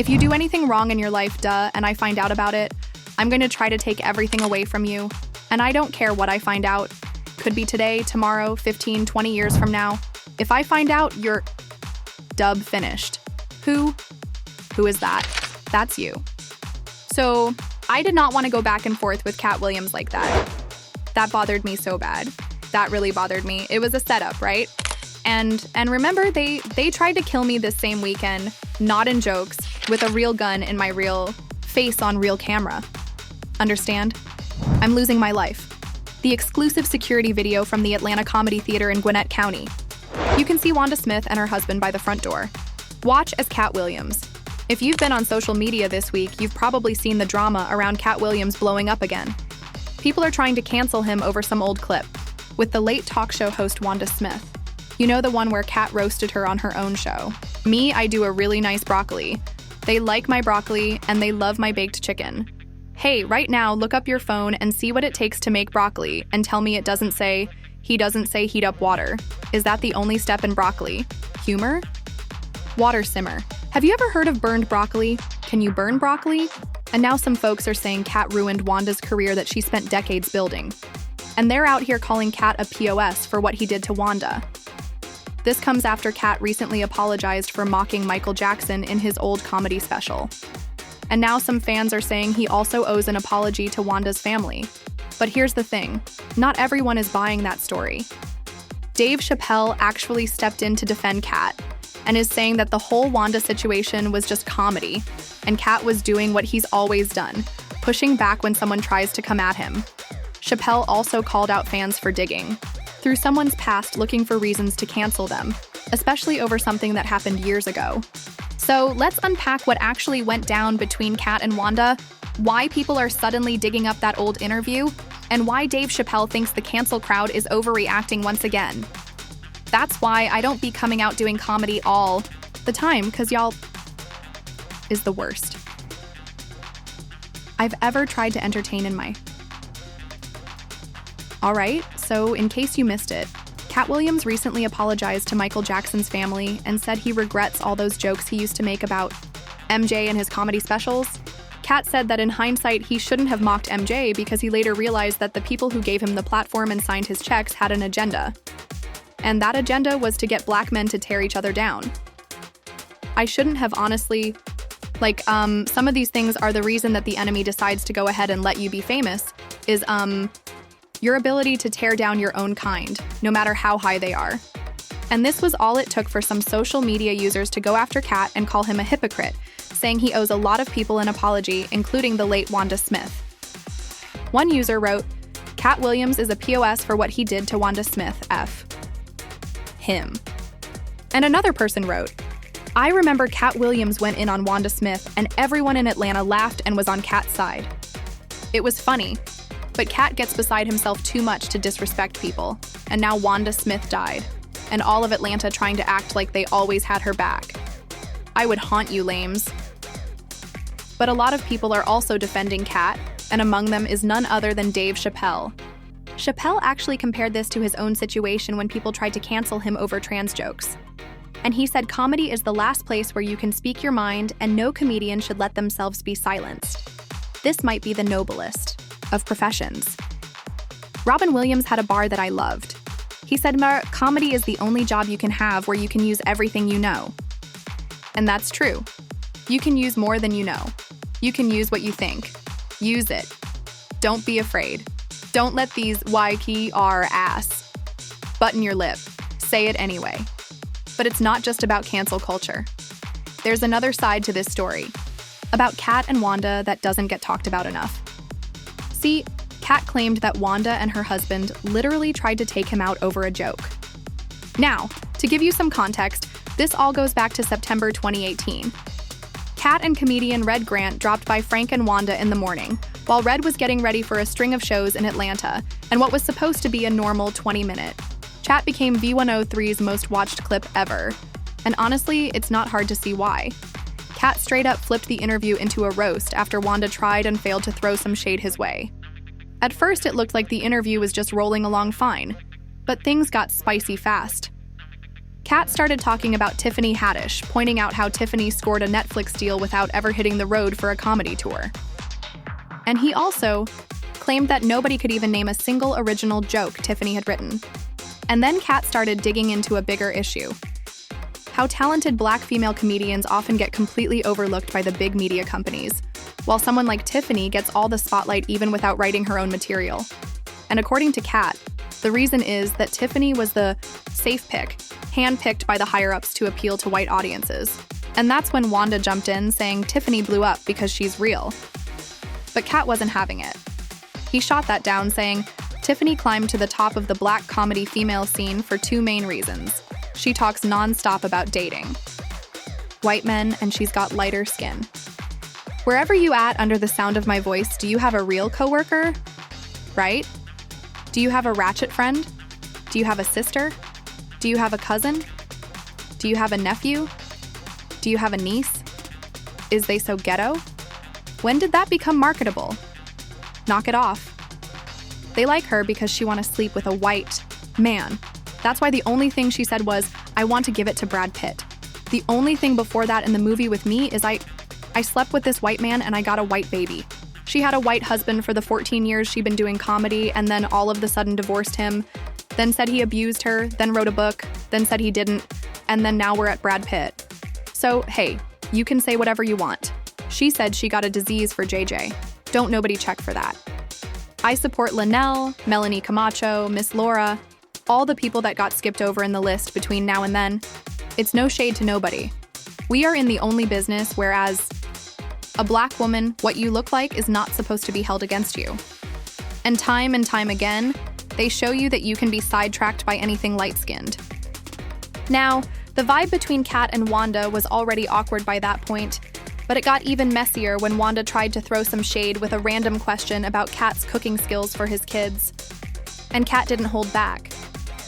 If you do anything wrong in your life, and I find out about it, I'm going to try to take everything away from you. And I don't care what I find out. Could be today, tomorrow, 15, 20 years from now. If I find out, you're finished. Who is that? That's you. So I did not want to go back and forth with Katt Williams like that. That bothered me so bad. That really bothered me. It was a setup, right? And remember, they tried to kill me this same weekend, not in jokes, with a real gun in my real face on real camera. Understand? I'm losing my life. The exclusive security video from the Atlanta Comedy Theater in Gwinnett County. You can see Wanda Smith and her husband by the front door. Watch as Katt Williams. If you've been on social media this week, you've probably seen the drama around Katt Williams blowing up again. People are trying to cancel him over some old clip with the late talk show host Wanda Smith. You know, the one where Katt roasted her on her own show. Me, I do a really nice broccoli. They like my broccoli and they love my baked chicken. Hey, right now, look up your phone and see what it takes to make broccoli and tell me he doesn't say heat up water. Is that the only step in broccoli? Humor? Water simmer. Have you ever heard of burned broccoli? Can you burn broccoli? And now some folks are saying Katt ruined Wanda's career that she spent decades building. And they're out here calling Katt a POS for what he did to Wanda. This comes after Katt recently apologized for mocking Michael Jackson in his old comedy special. And now some fans are saying he also owes an apology to Wanda's family. But here's the thing, not everyone is buying that story. Dave Chappelle actually stepped in to defend Katt and is saying that the whole Wanda situation was just comedy, and Katt was doing what he's always done, pushing back when someone tries to come at him. Chappelle also called out fans for digging through someone's past looking for reasons to cancel them, especially over something that happened years ago. So let's unpack what actually went down between Katt and Wanda, why people are suddenly digging up that old interview, and why Dave Chappelle thinks the cancel crowd is overreacting once again. That's why I don't be coming out doing comedy all the time, because y'all is the worst I've ever tried to entertain in my... Alright, so in case you missed it, Katt Williams recently apologized to Michael Jackson's family and said he regrets all those jokes he used to make about MJ and his comedy specials. Katt said that in hindsight, he shouldn't have mocked MJ because he later realized that the people who gave him the platform and signed his checks had an agenda. And that agenda was to get black men to tear each other down. I shouldn't have honestly, some of these things are the reason that the enemy decides to go ahead and let you be famous, is, your ability to tear down your own kind, no matter how high they are. And this was all it took for some social media users to go after Katt and call him a hypocrite, saying he owes a lot of people an apology, including the late Wanda Smith. One user wrote, "Katt Williams is a POS for what he did to Wanda Smith, F. him." And another person wrote, "I remember Katt Williams went in on Wanda Smith and everyone in Atlanta laughed and was on Katt's side. It was funny. But Katt gets beside himself too much to disrespect people, and now Wanda Smith died, and all of Atlanta trying to act like they always had her back. I would haunt you, lames." But a lot of people are also defending Katt, and among them is none other than Dave Chappelle. Chappelle actually compared this to his own situation when people tried to cancel him over trans jokes. And he said comedy is the last place where you can speak your mind, and no comedian should let themselves be silenced. This might be the noblest of professions. Robin Williams had a bar that I loved. He said, comedy is the only job you can have where you can use everything you know. And that's true. You can use more than you know. You can use what you think. Use it. Don't be afraid. Don't let these YKR ass button your lip. Say it anyway. But it's not just about cancel culture. There's another side to this story, about Katt and Wanda that doesn't get talked about enough. See, Katt claimed that Wanda and her husband literally tried to take him out over a joke. Now, to give you some context, this all goes back to September 2018. Katt and comedian Red Grant dropped by Frank and Wanda in the morning, while Red was getting ready for a string of shows in Atlanta, and what was supposed to be a normal 20-minute chat became V103's most watched clip ever. And honestly, it's not hard to see why. Katt straight up flipped the interview into a roast after Wanda tried and failed to throw some shade his way. At first, it looked like the interview was just rolling along fine, but things got spicy fast. Katt started talking about Tiffany Haddish, pointing out how Tiffany scored a Netflix deal without ever hitting the road for a comedy tour. And he also claimed that nobody could even name a single original joke Tiffany had written. And then Katt started digging into a bigger issue: how talented Black female comedians often get completely overlooked by the big media companies, while someone like Tiffany gets all the spotlight even without writing her own material. And according to Katt, the reason is that Tiffany was the safe pick, handpicked by the higher-ups to appeal to white audiences. And that's when Wanda jumped in, saying Tiffany blew up because she's real. But Katt wasn't having it. He shot that down, saying Tiffany climbed to the top of the Black comedy female scene for two main reasons. She talks non-stop about dating white men, and she's got lighter skin. Wherever you at under the sound of my voice, do you have a real coworker? Right? Do you have a ratchet friend? Do you have a sister? Do you have a cousin? Do you have a nephew? Do you have a niece? Is they so ghetto? When did that become marketable? Knock it off. They like her because she want to sleep with a white man. That's why the only thing she said was, I want to give it to Brad Pitt. The only thing before that in the movie with me is I slept with this white man and I got a white baby. She had a white husband for the 14 years she'd been doing comedy, and then all of the sudden divorced him, then said he abused her, then wrote a book, then said he didn't, and then now we're at Brad Pitt. So, hey, you can say whatever you want. She said she got a disease for JJ. Don't nobody check for that. I support Linnell, Melanie Camacho, Miss Laura, all the people that got skipped over in the list between now and then. It's no shade to nobody. We are in the only business whereas a Black woman, what you look like is not supposed to be held against you. And time again, they show you that you can be sidetracked by anything light-skinned. Now, the vibe between Katt and Wanda was already awkward by that point, but it got even messier when Wanda tried to throw some shade with a random question about Katt's cooking skills for his kids. And Katt didn't hold back.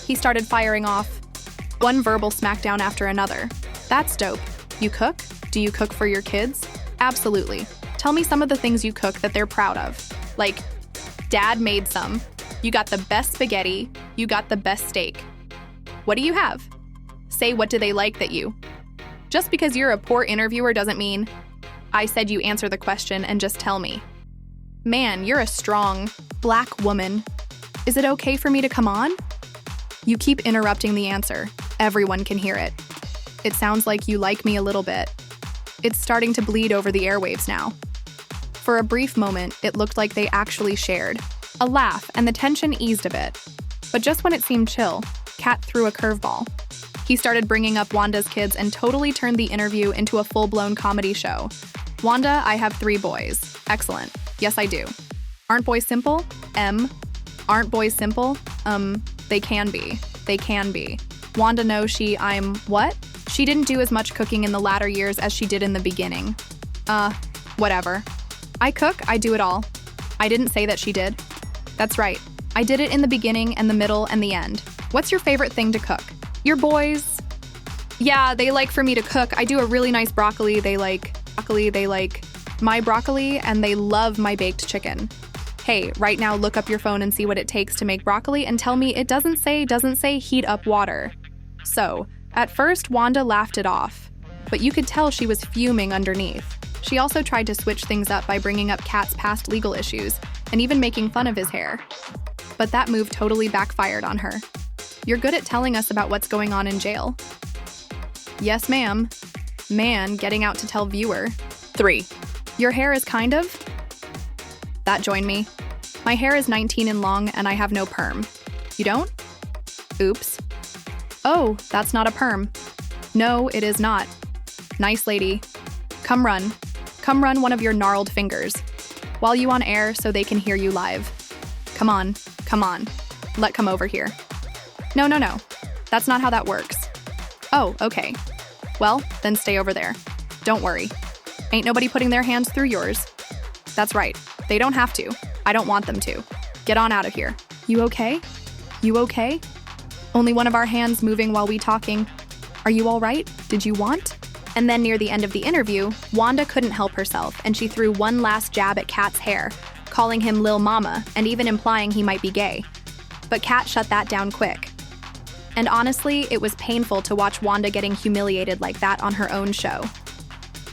He started firing off one verbal smackdown after another. That's dope. You cook? Do you cook for your kids? Absolutely. Tell me some of the things you cook that they're proud of. Like, Dad made some. You got the best spaghetti. You got the best steak. What do you have? Say what do they like that you... Just because you're a poor interviewer doesn't mean I said you answer the question and just tell me. Man, you're a strong Black woman. Is it okay for me to come on? You keep interrupting the answer. Everyone can hear it. It sounds like you like me a little bit. It's starting to bleed over the airwaves now. For a brief moment, it looked like they actually shared a laugh, and the tension eased a bit. But just when it seemed chill, Katt threw a curveball. He started bringing up Wanda's kids and totally turned the interview into a full-blown comedy show. Wanda, I have 3 boys. Excellent. Yes, I do. Aren't boys simple? Aren't boys simple? They can be. They can be. Wanda, no, what? She didn't do as much cooking in the latter years as she did in the beginning. Whatever. I cook, I do it all. I didn't say that she did. That's right. I did it in the beginning and the middle and the end. What's your favorite thing to cook? Your boys? Yeah, they like for me to cook. I do a really nice broccoli. They like my broccoli, and they love my baked chicken. Hey, right now look up your phone and see what it takes to make broccoli and tell me it doesn't say heat up water. So, at first, Wanda laughed it off, but you could tell she was fuming underneath. She also tried to switch things up by bringing up Katt's past legal issues and even making fun of his hair. But that move totally backfired on her. You're good at telling us about what's going on in jail. Yes, ma'am. Man getting out to tell viewer. 3. Your hair is kind of? That joined me. My hair is 19 and long and I have no perm. You don't? Oops. Oh, that's not a perm. No, it is not. Nice lady. Come run. Come run one of your gnarled fingers. While you on air so they can hear you live. Come on. Let come over here. No. That's not how that works. Oh, okay. Well, then stay over there. Don't worry. Ain't nobody putting their hands through yours. That's right. They don't have to. I don't want them to. Get on out of here. You okay? You okay? Only one of our hands moving while we talking. Are you all right? Did you want? And then near the end of the interview, Wanda couldn't help herself, and she threw one last jab at Katt's hair, calling him Lil Mama, and even implying he might be gay. But Katt shut that down quick. And honestly, it was painful to watch Wanda getting humiliated like that on her own show.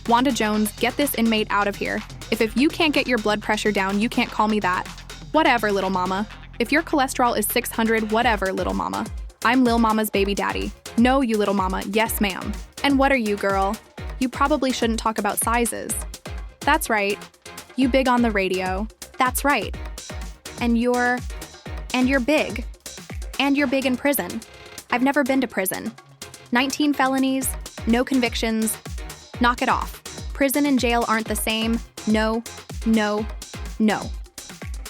Wanda Jones, get this inmate out of here. If you can't get your blood pressure down, you can't call me that. Whatever, little mama. If your cholesterol is 600, whatever, little mama. I'm Lil Mama's baby daddy. No, you little mama, yes ma'am. And what are you, girl? You probably shouldn't talk about sizes. That's right. You big on the radio. That's right. And you're big. And you're big in prison. I've never been to prison. 19 felonies, no convictions. Knock it off. Prison and jail aren't the same. No, no, no.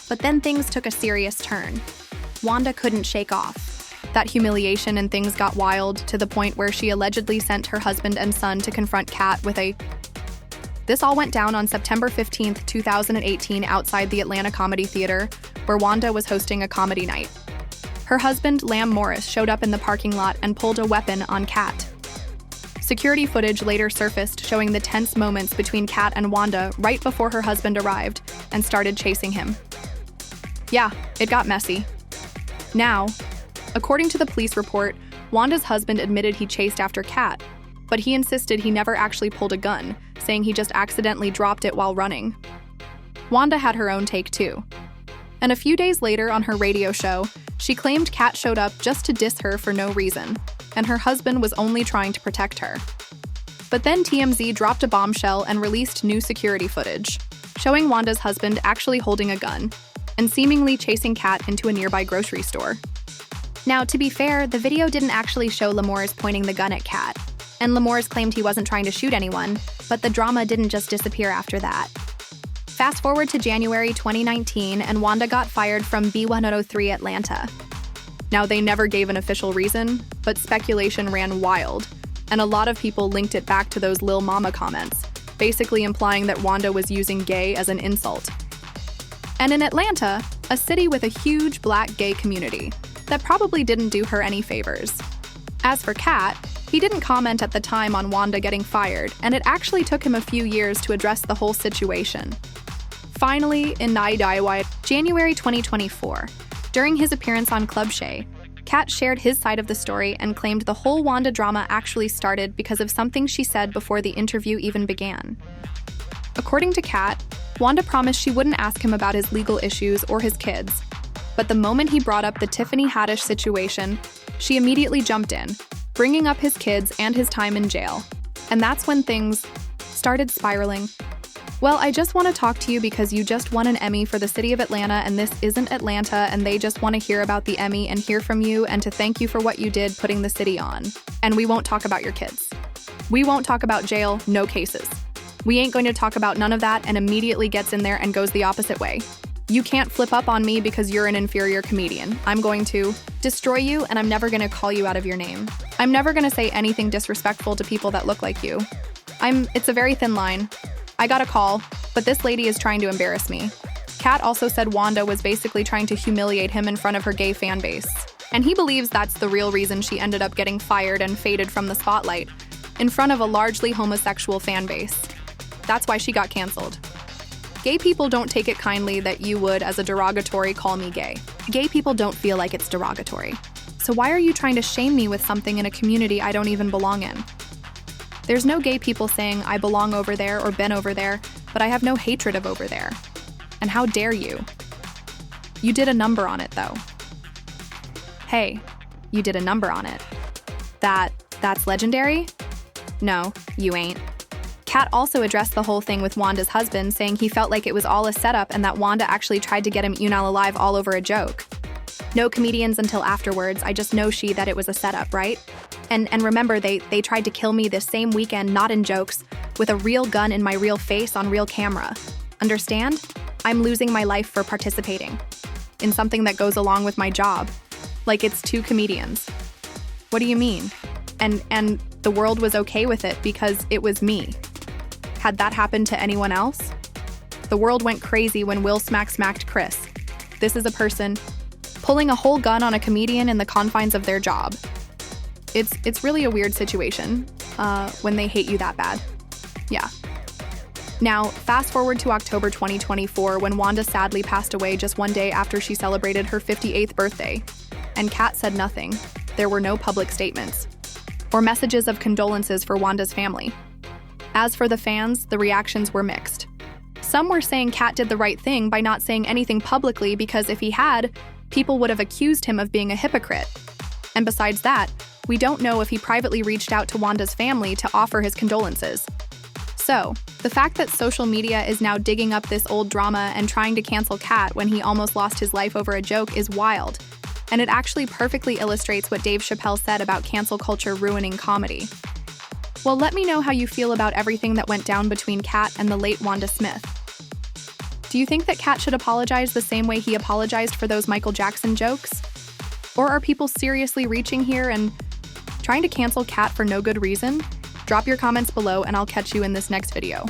But then things took a serious turn. Wanda couldn't shake off that humiliation, and things got wild to the point where she allegedly sent her husband and son to confront Katt with a... This all went down on September 15th, 2018 outside the Atlanta Comedy Theater, where Wanda was hosting a comedy night. Her husband, Lamb Morris, showed up in the parking lot and pulled a weapon on Katt. Security footage later surfaced showing the tense moments between Katt and Wanda right before her husband arrived and started chasing him. Yeah, it got messy. Now, according to the police report, Wanda's husband admitted he chased after Katt, but he insisted he never actually pulled a gun, saying he just accidentally dropped it while running. Wanda had her own take too. And a few days later on her radio show, she claimed Katt showed up just to diss her for no reason, and her husband was only trying to protect her. But then TMZ dropped a bombshell and released new security footage, showing Wanda's husband actually holding a gun and seemingly chasing Katt into a nearby grocery store. Now, to be fair, the video didn't actually show Lamores pointing the gun at Katt, and Lamores claimed he wasn't trying to shoot anyone, but the drama didn't just disappear after that. Fast forward to January 2019, and Wanda got fired from B103 Atlanta. Now, they never gave an official reason, but speculation ran wild, and a lot of people linked it back to those Lil Mama comments, basically implying that Wanda was using gay as an insult. And in Atlanta, a city with a huge Black gay community, that probably didn't do her any favors. As for Katt, he didn't comment at the time on Wanda getting fired, and it actually took him a few years to address the whole situation. Finally, in January 2024, during his appearance on Club Shay, Katt shared his side of the story and claimed the whole Wanda drama actually started because of something she said before the interview even began. According to Katt, Wanda promised she wouldn't ask him about his legal issues or his kids, but the moment he brought up the Tiffany Haddish situation, she immediately jumped in, bringing up his kids and his time in jail. And that's when things started spiraling. Well, I just want to talk to you because you just won an Emmy for the city of Atlanta, and this isn't Atlanta, and they just want to hear about the Emmy and hear from you and to thank you for what you did putting the city on. And we won't talk about your kids. We won't talk about jail, no cases. We ain't going to talk about none of that, and immediately gets in there and goes the opposite way. You can't flip up on me because you're an inferior comedian. I'm going to destroy you, and I'm never going to call you out of your name. I'm never going to say anything disrespectful to people that look like you. It's a very thin line. I got a call, but this lady is trying to embarrass me. Katt also said Wanda was basically trying to humiliate him in front of her gay fan base. And he believes that's the real reason she ended up getting fired and faded from the spotlight, in front of a largely homosexual fan base. That's why she got canceled. Gay people don't take it kindly that you would, as a derogatory, call me gay. Gay people don't feel like it's derogatory. So why are you trying to shame me with something in a community I don't even belong in? There's no gay people saying I belong over there or been over there, but I have no hatred of over there. And how dare you? You did a number on it, though. Hey, you did a number on it. That's legendary? No, you ain't. Katt also addressed the whole thing with Wanda's husband, saying he felt like it was all a setup and that Wanda actually tried to get him alive all over a joke. No comedians until afterwards, I just know that it was a setup, right? And remember, they tried to kill me this same weekend, not in jokes, with a real gun in my real face on real camera. Understand? I'm losing my life for participating in something that goes along with my job. Like it's two comedians. What do you mean? And the world was okay with it because it was me. Had that happened to anyone else? The world went crazy when Will smacked Chris. This is a person pulling a whole gun on a comedian in the confines of their job. It's really a weird situation when they hate you that bad. Yeah. Now, fast forward to October 2024 when Wanda sadly passed away just one day after she celebrated her 58th birthday. And Katt said nothing. there were no public statements or messages of condolences for Wanda's family. As for the fans, the reactions were mixed. Some were saying Katt did the right thing by not saying anything publicly because if he had, people would have accused him of being a hypocrite. And besides that, we don't know if he privately reached out to Wanda's family to offer his condolences. So, the fact that social media is now digging up this old drama and trying to cancel Katt when he almost lost his life over a joke is wild, and it actually perfectly illustrates what Dave Chappelle said about cancel culture ruining comedy. Well, let me know how you feel about everything that went down between Katt and the late Wanda Smith. Do you think that Katt should apologize the same way he apologized for those Michael Jackson jokes? Or are people seriously reaching here and trying to cancel Katt for no good reason? Drop your comments below and I'll catch you in this next video.